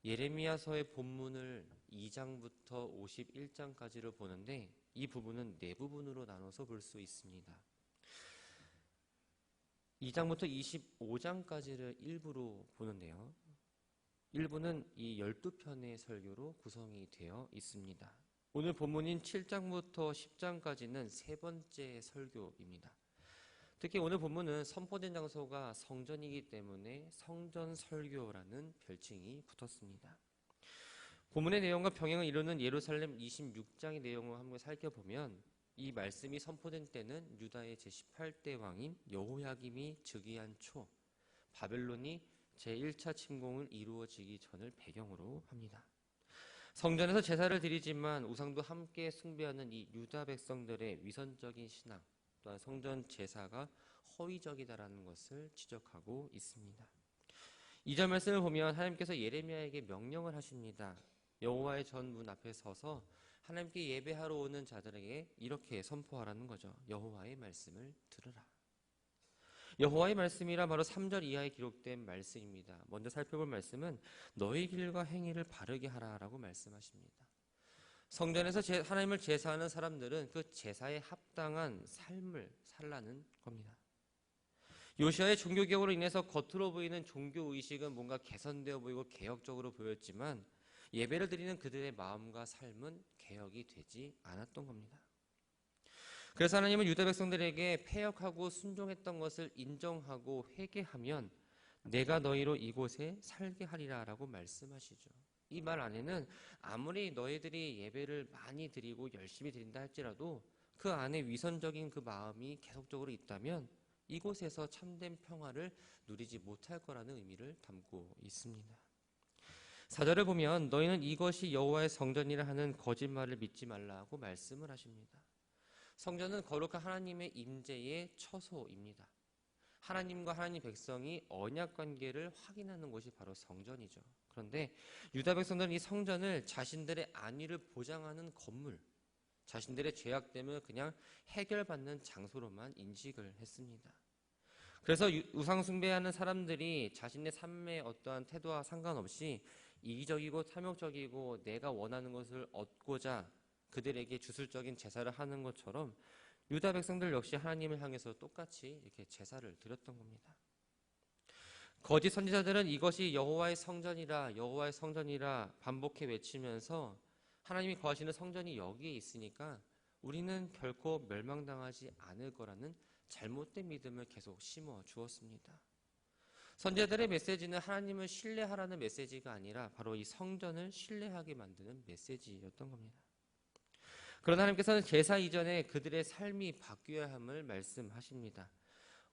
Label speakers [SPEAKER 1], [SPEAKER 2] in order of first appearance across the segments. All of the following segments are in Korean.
[SPEAKER 1] 예레미야서의 본문을 2장부터 51장까지를 보는데 이 부분은 네 부분으로 나눠서 볼 수 있습니다. 2장부터 25장까지를 일부로 보는데요. 일부는 이 12편의 설교로 구성이 되어 있습니다. 오늘 본문인 7장부터 10장까지는 세 번째 설교입니다. 특히 오늘 본문은 선포된 장소가 성전이기 때문에 성전설교라는 별칭이 붙었습니다. 본문의 내용과 병행을 이루는 예루살렘 26장의 내용을 한번 살펴보면 이 말씀이 선포된 때는 유다의 제18대 왕인 여호야김이 즉위한 초 바벨론이 제1차 침공을 이루어지기 전을 배경으로 합니다. 성전에서 제사를 드리지만 우상도 함께 숭배하는 이 유다 백성들의 위선적인 신앙 또한 성전 제사가 허위적이다라는 것을 지적하고 있습니다. 2절 말씀을 보면 하나님께서 예레미야에게 명령을 하십니다. 여호와의 전 문 앞에 서서 하나님께 예배하러 오는 자들에게 이렇게 선포하라는 거죠. 여호와의 말씀을 들으라. 여호와의 말씀이란 바로 3절 이하에 기록된 말씀입니다. 먼저 살펴볼 말씀은 너희 길과 행위를 바르게 하라라고 말씀하십니다. 성전에서 하나님을 제사하는 사람들은 그 제사에 합당한 삶을 살라는 겁니다. 요시아의 종교개혁으로 인해서 겉으로 보이는 종교의식은 뭔가 개선되어 보이고 개혁적으로 보였지만 예배를 드리는 그들의 마음과 삶은 개혁이 되지 않았던 겁니다. 그래서 하나님은 유다 백성들에게 패역하고 순종했던 것을 인정하고 회개하면 내가 너희로 이곳에 살게 하리라 라고 말씀하시죠. 이 말 안에는 아무리 너희들이 예배를 많이 드리고 열심히 드린다 할지라도 그 안에 위선적인 그 마음이 계속적으로 있다면 이곳에서 참된 평화를 누리지 못할 거라는 의미를 담고 있습니다. 4절을 보면 너희는 이것이 여호와의 성전이라 하는 거짓말을 믿지 말라고 말씀을 하십니다. 성전은 거룩한 하나님의 임재의 처소입니다. 하나님과 하나님 백성이 언약 관계를 확인하는 곳이 바로 성전이죠. 그런데 유다 백성들은 이 성전을 자신들의 안위를 보장하는 건물, 자신들의 죄악됨을 그냥 해결받는 장소로만 인식을 했습니다. 그래서 우상 숭배하는 사람들이 자신의 삶의 어떠한 태도와 상관없이 이기적이고 탐욕적이고 내가 원하는 것을 얻고자 그들에게 주술적인 제사를 하는 것처럼 유다 백성들 역시 하나님을 향해서 똑같이 이렇게 제사를 드렸던 겁니다. 거짓 선지자들은 이것이 여호와의 성전이라 여호와의 성전이라 반복해 외치면서 하나님이 거하시는 성전이 여기에 있으니까 우리는 결코 멸망당하지 않을 거라는 잘못된 믿음을 계속 심어 주었습니다. 선지자들의 메시지는 하나님을 신뢰하라는 메시지가 아니라 바로 이 성전을 신뢰하게 만드는 메시지였던 겁니다. 그러나 하나님께서는 제사 이전에 그들의 삶이 바뀌어야 함을 말씀하십니다.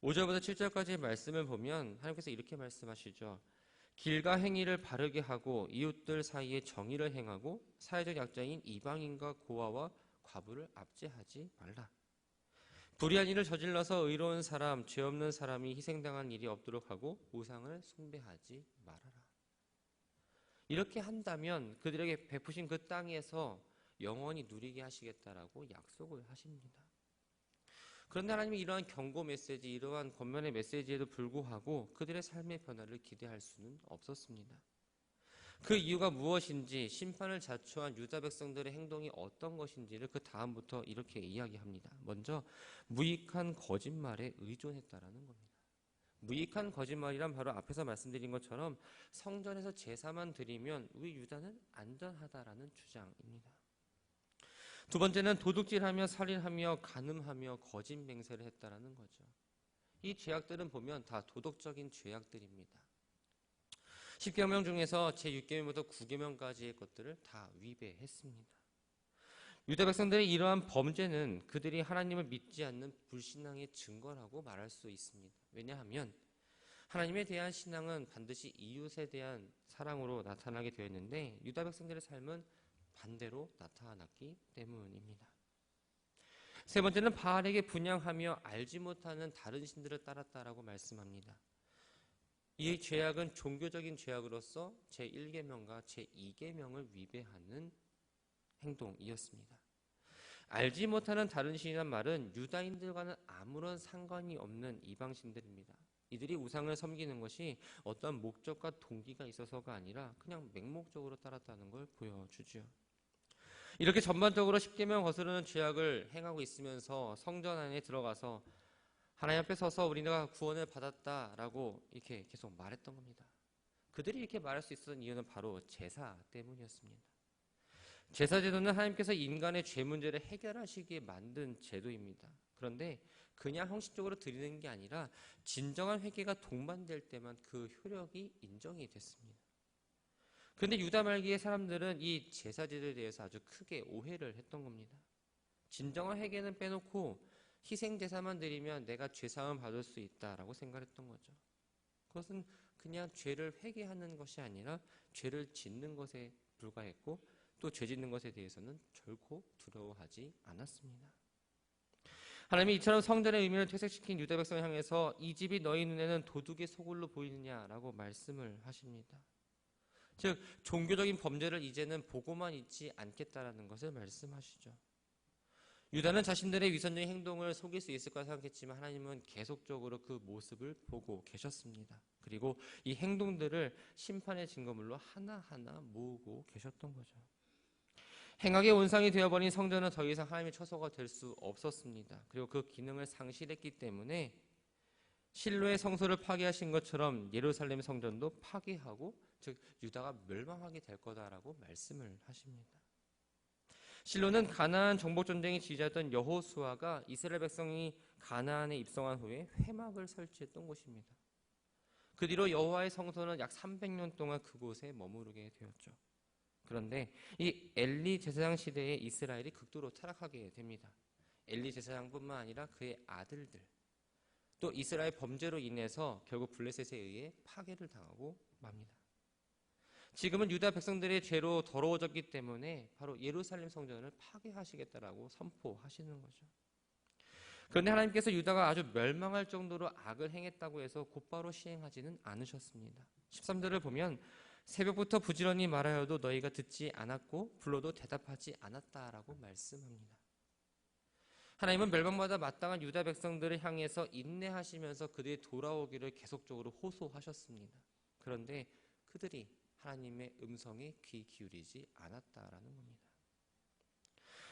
[SPEAKER 1] 5절부터 7절까지의 말씀을 보면 하나님께서 이렇게 말씀하시죠. 길과 행위를 바르게 하고 이웃들 사이에 정의를 행하고 사회적 약자인 이방인과 고아와 과부를 압제하지 말라. 불의한 일을 저질러서 의로운 사람, 죄 없는 사람이 희생당한 일이 없도록 하고 우상을 숭배하지 말아라. 이렇게 한다면 그들에게 베푸신 그 땅에서 영원히 누리게 하시겠다라고 약속을 하십니다. 그런데 하나님이 이러한 경고 메시지, 이러한 권면의 메시지에도 불구하고 그들의 삶의 변화를 기대할 수는 없었습니다. 그 이유가 무엇인지 심판을 자초한 유다 백성들의 행동이 어떤 것인지를 그 다음부터 이렇게 이야기합니다. 먼저 무익한 거짓말에 의존했다라는 겁니다. 무익한 거짓말이란 바로 앞에서 말씀드린 것처럼 성전에서 제사만 드리면 우리 유다는 안전하다라는 주장입니다. 두 번째는 도둑질하며 살인하며 간음하며 거짓 맹세를 했다라는 거죠. 이 죄악들은 보면 다 도덕적인 죄악들입니다. 10계명 중에서 제6계명부터 9계명까지의 것들을 다 위배했습니다. 유다 백성들의 이러한 범죄는 그들이 하나님을 믿지 않는 불신앙의 증거라고 말할 수 있습니다. 왜냐하면 하나님에 대한 신앙은 반드시 이웃에 대한 사랑으로 나타나게 되어 있는데 유다 백성들의 삶은 반대로 나타났기 때문입니다. 세 번째는 바알에게 분향하며 알지 못하는 다른 신들을 따랐다라고 말씀합니다. 이 죄악은 종교적인 죄악으로서 제1계명과 제2계명을 위배하는 행동이었습니다. 알지 못하는 다른 신이란 말은 유다인들과는 아무런 상관이 없는 이방신들입니다. 이들이 우상을 섬기는 것이 어떤 목적과 동기가 있어서가 아니라 그냥 맹목적으로 따랐다는 걸 보여주죠. 이렇게 전반적으로 십계명 거스르는 죄악을 행하고 있으면서 성전 안에 들어가서 하나님 앞에 서서 우리가 구원을 받았다라고 이렇게 계속 말했던 겁니다. 그들이 이렇게 말할 수 있었던 이유는 바로 제사 때문이었습니다. 제사 제도는 하나님께서 인간의 죄 문제를 해결하시기에 만든 제도입니다. 그런데 그냥 형식적으로 드리는 게 아니라 진정한 회개가 동반될 때만 그 효력이 인정이 됐습니다. 그런데 유다 말기의 사람들은 이 제사 제도에 대해서 아주 크게 오해를 했던 겁니다. 진정한 회개는 빼놓고 희생 제사만 드리면 내가 죄사함 받을 수 있다라고 생각했던 거죠. 그것은 그냥 죄를 회개하는 것이 아니라 죄를 짓는 것에 불과했고 또 죄 짓는 것에 대해서는 결코 두려워하지 않았습니다. 하나님이 이처럼 성전의 의미를 퇴색시킨 유다 백성을 향해서 이 집이 너희 눈에는 도둑의 소굴로 보이느냐라고 말씀을 하십니다. 즉 종교적인 범죄를 이제는 보고만 있지 않겠다라는 것을 말씀하시죠. 유다는 자신들의 위선적인 행동을 속일 수 있을 거라 생각했지만 하나님은 계속적으로 그 모습을 보고 계셨습니다. 그리고 이 행동들을 심판의 증거물로 하나하나 모으고 계셨던 거죠. 행악의 온상이 되어버린 성전은 더 이상 하나님의 처소가 될 수 없었습니다. 그리고 그 기능을 상실했기 때문에 실로의 성소를 파괴하신 것처럼 예루살렘 성전도 파괴하고 즉 유다가 멸망하게 될 거다라고 말씀을 하십니다. 실로는 가나안 정복 전쟁의 지휘자였던 여호수아가 이스라엘 백성이 가나안에 입성한 후에 회막을 설치했던 곳입니다. 그 뒤로 여호와의 성소는 약 300년 동안 그곳에 머무르게 되었죠. 그런데 이 엘리 제사장 시대에 이스라엘이 극도로 타락하게 됩니다. 엘리 제사장뿐만 아니라 그의 아들들 또 이스라엘 범죄로 인해서 결국 블레셋에 의해 파괴를 당하고 맙니다. 지금은 유다 백성들의 죄로 더러워졌기 때문에 바로 예루살렘 성전을 파괴하시겠다라고 선포하시는 거죠. 그런데 하나님께서 유다가 아주 멸망할 정도로 악을 행했다고 해서 곧바로 시행하지는 않으셨습니다. 13절을 보면 새벽부터 부지런히 말하여도 너희가 듣지 않았고 불러도 대답하지 않았다라고 말씀합니다. 하나님은 멸망마다 마땅한 유다 백성들을 향해서 인내하시면서 그들이 돌아오기를 계속적으로 호소하셨습니다. 그런데 그들이 하나님의 음성에 귀 기울이지 않았다라는 겁니다.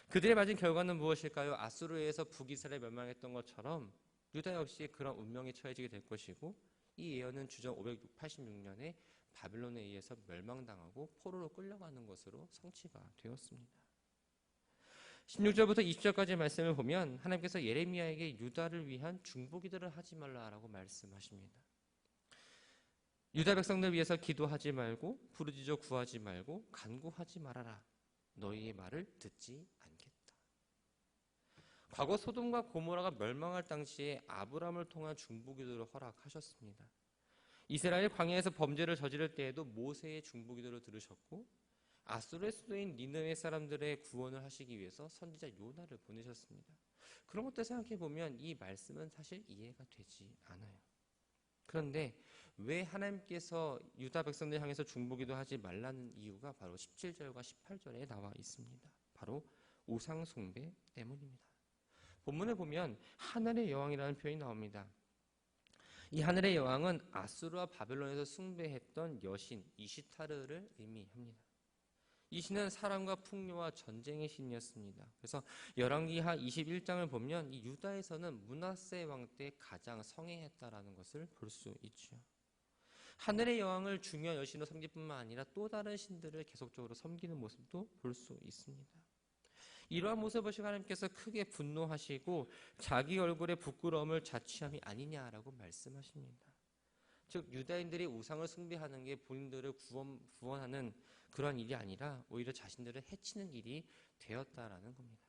[SPEAKER 1] 그들의 맞은 결과는 무엇일까요? 아수르에서 북이스라엘 멸망했던 것처럼 유다 역시 그런 운명에 처해지게 될 것이고 이 예언은 주전 586년에 바빌론에 의해서 멸망당하고 포로로 끌려가는 것으로 성취가 되었습니다. 16절부터 20절까지 말씀을 보면 하나님께서 예레미야에게 유다를 위한 중보기도를 하지 말라라고 말씀하십니다. 유다 백성들 위해서 기도하지 말고 부르짖어 구하지 말고 간구하지 말아라. 너희의 말을 듣지 않겠다. 과거 소돔과 고모라가 멸망할 당시에 아브람을 통한 중보기도를 허락하셨습니다. 이스라엘 광야에서 범죄를 저지를 때에도 모세의 중보기도를 들으셨고 아수르의 수도인 니느웨 사람들의 구원을 하시기 위해서 선지자 요나를 보내셨습니다. 그런 것들 생각해 보면 이 말씀은 사실 이해가 되지 않아요. 그런데 왜 하나님께서 유다 백성들 향해서 중보기도 하지 말라는 이유가 바로 17절과 18절에 나와 있습니다. 바로 우상 숭배 때문입니다. 본문에 보면 하늘의 여왕이라는 표현이 나옵니다. 이 하늘의 여왕은 아수르와 바벨론에서 숭배했던 여신 이시타르를 의미합니다. 이 신은 사랑과 풍요와 전쟁의 신이었습니다. 그래서 열왕기하 21장을 보면 이 유다에서는 므낫세 왕 때 가장 성행했다라는 것을 볼 수 있죠. 하늘의 여왕을 중요한 여신으로 섬길 뿐만 아니라 또 다른 신들을 계속적으로 섬기는 모습도 볼 수 있습니다. 이러한 모습을 보시고 하나님께서 크게 분노하시고 자기 얼굴에 부끄러움을 자취함이 아니냐라고 말씀하십니다. 즉 유다인들이 우상을 숭배하는 게 본인들을 구원하는 그런 일이 아니라 오히려 자신들을 해치는 일이 되었다라는 겁니다.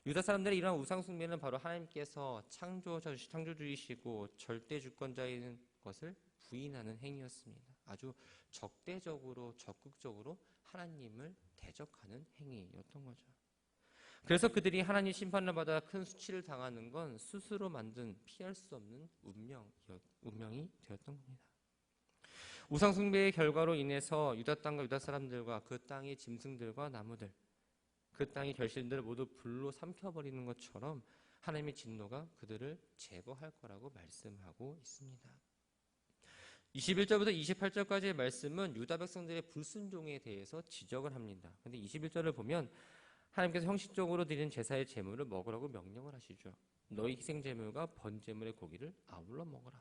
[SPEAKER 1] 유다 사람들의 이러한 우상 숭배는 바로 하나님께서 창조주이시고 절대 주권자인 것을 부인하는 행위였습니다. 아주 적대적으로 적극적으로 하나님을 대적하는 행위였던 거죠. 그래서 그들이 하나님 심판을 받아 큰 수치를 당하는 건 스스로 만든 피할 수 없는 운명이 되었던 겁니다. 우상 숭배의 결과로 인해서 유다 땅과 유다 사람들과 그 땅의 짐승들과 나무들, 그 땅의 결실들을 모두 불로 삼켜버리는 것처럼 하나님의 진노가 그들을 제거할 거라고 말씀하고 있습니다. 21절부터 28절까지의 말씀은 유다 백성들의 불순종에 대해서 지적을 합니다. 근데 21절을 보면 하나님께서 형식적으로 드리는 제사의 제물을 먹으라고 명령을 하시죠. 너희 희생 제물과 번제물의 고기를 아울러 먹어라.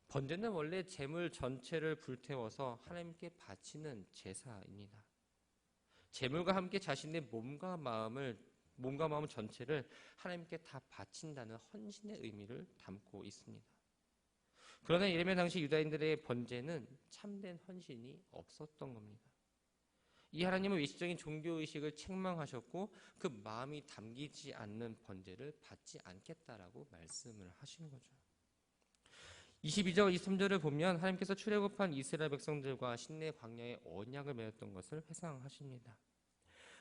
[SPEAKER 1] 번제는 원래 제물 전체를 불태워서 하나님께 바치는 제사입니다. 제물과 함께 자신의 몸과 마음 전체를 하나님께 다 바친다는 헌신의 의미를 담고 있습니다. 그러나 예레미야 당시 유다인들의 번제는 참된 헌신이 없었던 겁니다. 이 하나님은 외식적인 종교의식을 책망하셨고 그 마음이 담기지 않는 번제를 받지 않겠다라고 말씀을 하신 거죠. 22절, 23절을 보면 하나님께서 출애굽한 이스라엘 백성들과 신내 광야의 언약을 맺었던 것을 회상하십니다.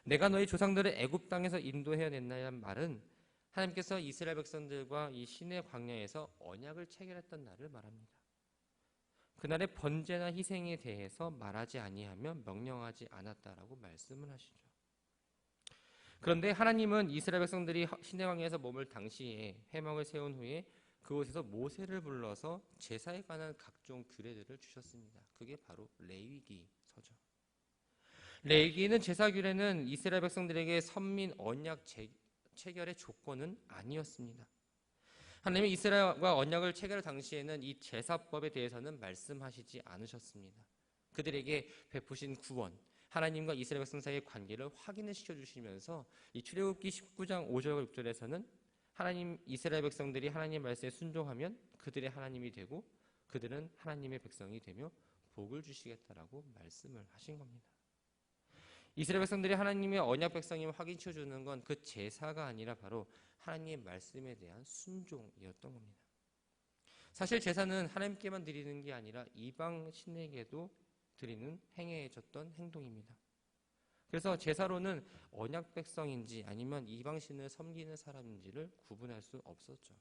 [SPEAKER 1] 내가 너희 조상들을 애굽 땅에서 인도해냈나이란 말은 하나님께서 이스라엘 백성들과 이 신내 광야에서 언약을 체결했던 날을 말합니다. 그날의 번제나 희생에 대해서 말하지 아니하며 명령하지 않았다라고 말씀을 하시죠. 그런데 하나님은 이스라엘 백성들이 신내 광야에서 머물 당시에 회막을 세운 후에 그곳에서 모세를 불러서 제사에 관한 각종 규례들을 주셨습니다. 그게 바로 레위기서죠. 레위기는 제사 규례는 이스라엘 백성들에게 선민 언약 체결의 조건은 아니었습니다. 하나님은 이스라엘과 언약을 체결할 당시에는 이 제사법에 대해서는 말씀하시지 않으셨습니다. 그들에게 베푸신 구원, 하나님과 이스라엘 백성 사이의 관계를 확인을 시켜주시면서 이 출애굽기 19장 5절과 6절에서는 이스라엘 백성들이 하나님 말씀에 순종하면 그들의 하나님이 되고 그들은 하나님의 백성이 되며 복을 주시겠다라고 말씀을 하신 겁니다. 이스라엘 백성들이 하나님의 언약 백성임을 확인시켜주는 건 그 제사가 아니라 바로 하나님의 말씀에 대한 순종이었던 겁니다. 사실 제사는 하나님께만 드리는 게 아니라 이방 신에게도 드리는 행해졌던 행동입니다. 그래서 제사로는 언약 백성인지 아니면 이방 신을 섬기는 사람인지를 구분할 수 없었죠.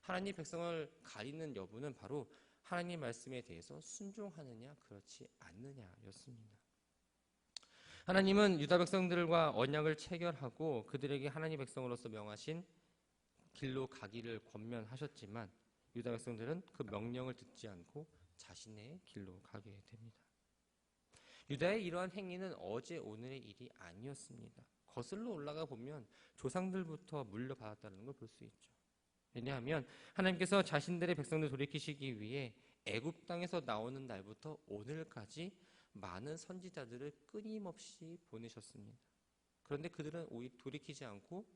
[SPEAKER 1] 하나님 백성을 가리는 여부는 바로 하나님 말씀에 대해서 순종하느냐 그렇지 않느냐였습니다. 하나님은 유다 백성들과 언약을 체결하고 그들에게 하나님 백성으로서 명하신 길로 가기를 권면하셨지만 유다 백성들은 그 명령을 듣지 않고 자신의 길로 가게 됩니다. 유다의 이러한 행위는 어제 오늘의 일이 아니었습니다. 거슬러 올라가 보면 조상들부터 물려받았다는 걸 볼 수 있죠. 왜냐하면 하나님께서 자신들의 백성들 돌이키시기 위해 애굽 땅에서 나오는 날부터 오늘까지 많은 선지자들을 끊임없이 보내셨습니다. 그런데 그들은 오히려 돌이키지 않고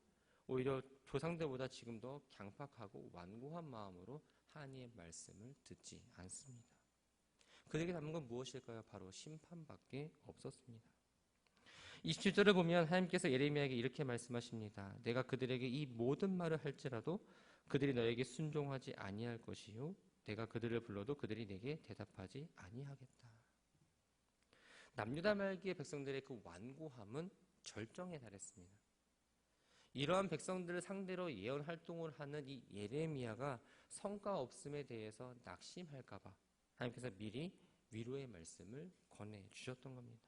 [SPEAKER 1] 오히려 조상들보다 지금 더 강팍하고 완고한 마음으로 하나님의 말씀을 듣지 않습니다. 그들에게 남은 건 무엇일까요? 바로 심판밖에 없었습니다. 27절을 보면 하나님께서 예레미야에게 이렇게 말씀하십니다. 내가 그들에게 이 모든 말을 할지라도 그들이 너에게 순종하지 아니할 것이요 내가 그들을 불러도 그들이 내게 대답하지 아니하겠다. 남유다 말기의 백성들의 그 완고함은 절정에 달했습니다. 이러한 백성들을 상대로 예언 활동을 하는 이 예레미야가 성과 없음에 대해서 낙심할까봐 하나님께서 미리 위로의 말씀을 권해주셨던 겁니다.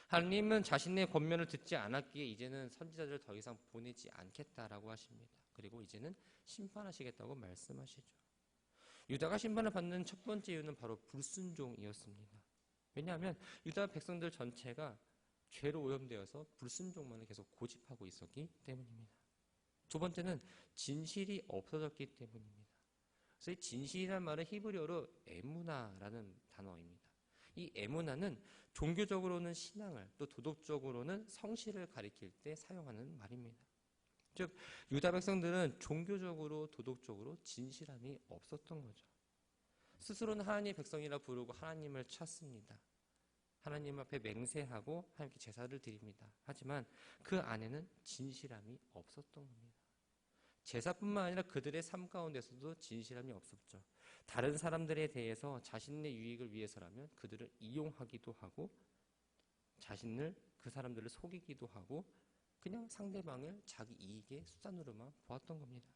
[SPEAKER 1] 하나님은 자신의 권면을 듣지 않았기에 이제는 선지자들을 더 이상 보내지 않겠다라고 하십니다. 그리고 이제는 심판하시겠다고 말씀하시죠. 유다가 심판을 받는 첫 번째 이유는 바로 불순종이었습니다. 왜냐하면 유다 백성들 전체가 죄로 오염되어서 불순종만을 계속 고집하고 있었기 때문입니다. 두 번째는 진실이 없어졌기 때문입니다. 그래서 이 진실이란 말은 히브리어로 에무나라는 단어입니다. 이 에무나는 종교적으로는 신앙을 또 도덕적으로는 성실을 가리킬 때 사용하는 말입니다. 즉 유다 백성들은 종교적으로 도덕적으로 진실함이 없었던 거죠. 스스로는 하나님의 백성이라 부르고 하나님을 찾습니다. 하나님 앞에 맹세하고 하나님께 제사를 드립니다. 하지만 그 안에는 진실함이 없었던 겁니다. 제사뿐만 아니라 그들의 삶 가운데서도 진실함이 없었죠. 다른 사람들에 대해서 자신의 유익을 위해서라면 그들을 이용하기도 하고 그 사람들을 속이기도 하고 그냥 상대방을 자기 이익의 수단으로만 보았던 겁니다.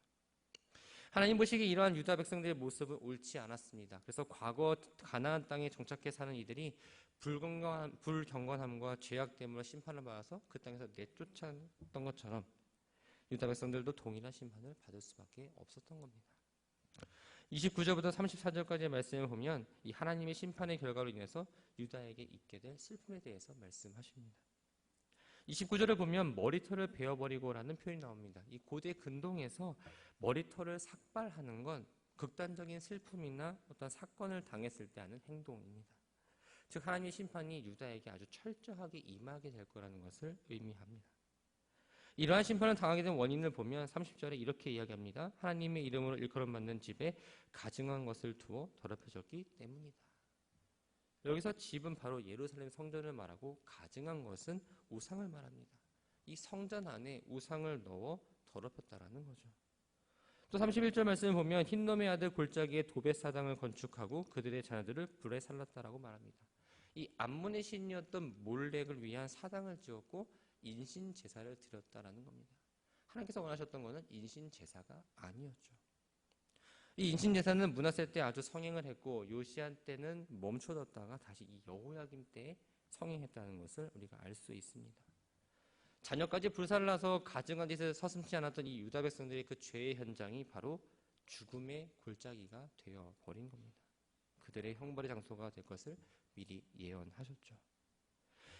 [SPEAKER 1] 하나님 보시기에 이러한 유다 백성들의 모습은 옳지 않았습니다. 그래서 과거 가나안 땅에 정착해 사는 이들이 불경건함과 죄악됨으로 심판을 받아서 그 땅에서 내쫓았던 것처럼 유다 백성들도 동일한 심판을 받을 수밖에 없었던 겁니다. 29절부터 34절까지의 말씀을 보면 이 하나님의 심판의 결과로 인해서 유다에게 있게 될 슬픔에 대해서 말씀하십니다. 29절을 보면 머리털을 베어버리고라는 표현이 나옵니다. 이 고대 근동에서 머리털을 삭발하는 건 극단적인 슬픔이나 어떤 사건을 당했을 때 하는 행동입니다. 즉 하나님의 심판이 유다에게 아주 철저하게 임하게 될 거라는 것을 의미합니다. 이러한 심판을 당하게 된 원인을 보면 30절에 이렇게 이야기합니다. 하나님의 이름으로 일컬음받는 집에 가증한 것을 두어 더럽혀졌기 때문이다. 여기서 집은 바로 예루살렘 성전을 말하고 가증한 것은 우상을 말합니다. 이 성전 안에 우상을 넣어 더럽혔다라는 거죠. 또 31절 말씀을 보면 흰놈의 아들 골짜기에 도벳 사당을 건축하고 그들의 자녀들을 불에 살랐다라고 말합니다. 이 암몬의 신이었던 몰렉을 위한 사당을 지었고 인신 제사를 드렸다라는 겁니다. 하나님께서 원하셨던 것은 인신 제사가 아니었죠. 이 인신 제사는 므낫세 때 아주 성행을 했고 요시야 때는 멈춰뒀다가 다시 이 여호야김 때에 성행했다는 것을 우리가 알 수 있습니다. 자녀까지 불살라서 가증한 짓에 서슴지 않았던 이 유다 백성들의 그 죄의 현장이 바로 죽음의 골짜기가 되어 버린 겁니다. 그들의 형벌의 장소가 될 것을 미리 예언하셨죠.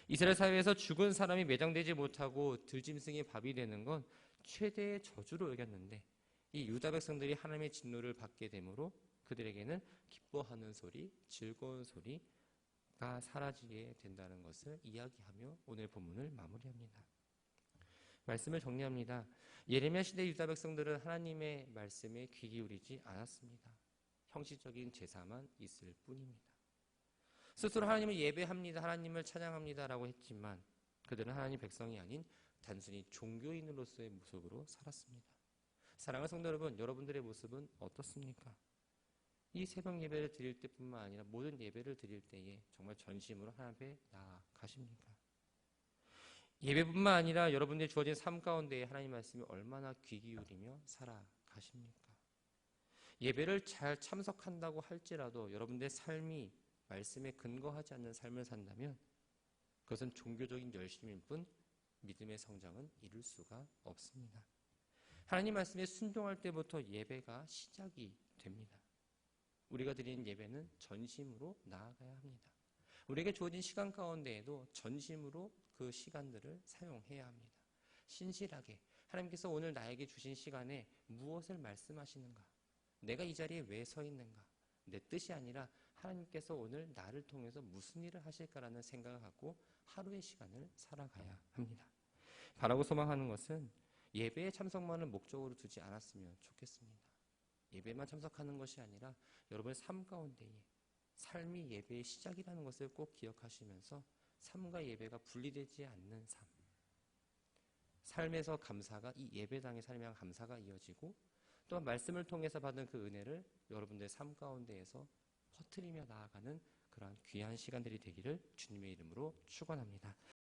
[SPEAKER 1] 이스라엘 사회에서 죽은 사람이 매장되지 못하고 들짐승의 밥이 되는 건 최대의 저주로 여겼는데 이 유다 백성들이 하나님의 진노를 받게 되므로 그들에게는 기뻐하는 소리, 즐거운 소리가 사라지게 된다는 것을 이야기하며 오늘 본문을 마무리합니다. 말씀을 정리합니다. 예레미야 시대 유다 백성들은 하나님의 말씀에 귀 기울이지 않았습니다. 형식적인 제사만 있을 뿐입니다. 스스로 하나님을 예배합니다, 하나님을 찬양합니다라고 했지만 그들은 하나님 백성이 아닌 단순히 종교인으로서의 모습으로 살았습니다. 사랑하는 성도 여러분, 여러분들의 모습은 어떻습니까? 이 새벽 예배를 드릴 때뿐만 아니라 모든 예배를 드릴 때에 정말 전심으로 하나님 앞에 나아가십니까? 예배뿐만 아니라 여러분들이 주어진 삶 가운데에 하나님 말씀이 얼마나 귀 기울이며 살아가십니까? 예배를 잘 참석한다고 할지라도 여러분들의 삶이 말씀에 근거하지 않는 삶을 산다면 그것은 종교적인 열심일 뿐 믿음의 성장은 이룰 수가 없습니다. 하나님 말씀에 순종할 때부터 예배가 시작이 됩니다. 우리가 드리는 예배는 전심으로 나아가야 합니다. 우리에게 주어진 시간 가운데에도 전심으로 그 시간들을 사용해야 합니다. 신실하게 하나님께서 오늘 나에게 주신 시간에 무엇을 말씀하시는가? 내가 이 자리에 왜 서 있는가? 내 뜻이 아니라 하나님께서 오늘 나를 통해서 무슨 일을 하실까라는 생각을 갖고 하루의 시간을 살아가야 합니다. 바라고 소망하는 것은 예배에 참석만을 목적으로 두지 않았으면 좋겠습니다. 예배만 참석하는 것이 아니라 여러분의 삶 가운데에 삶이 예배의 시작이라는 것을 꼭 기억하시면서 삶과 예배가 분리되지 않는 삶, 삶에서 감사가 이 예배당의 삶이랑 감사가 이어지고 또한 말씀을 통해서 받은 그 은혜를 여러분들의 삶 가운데에서 퍼뜨리며 나아가는 그러한 귀한 시간들이 되기를 주님의 이름으로 축원합니다.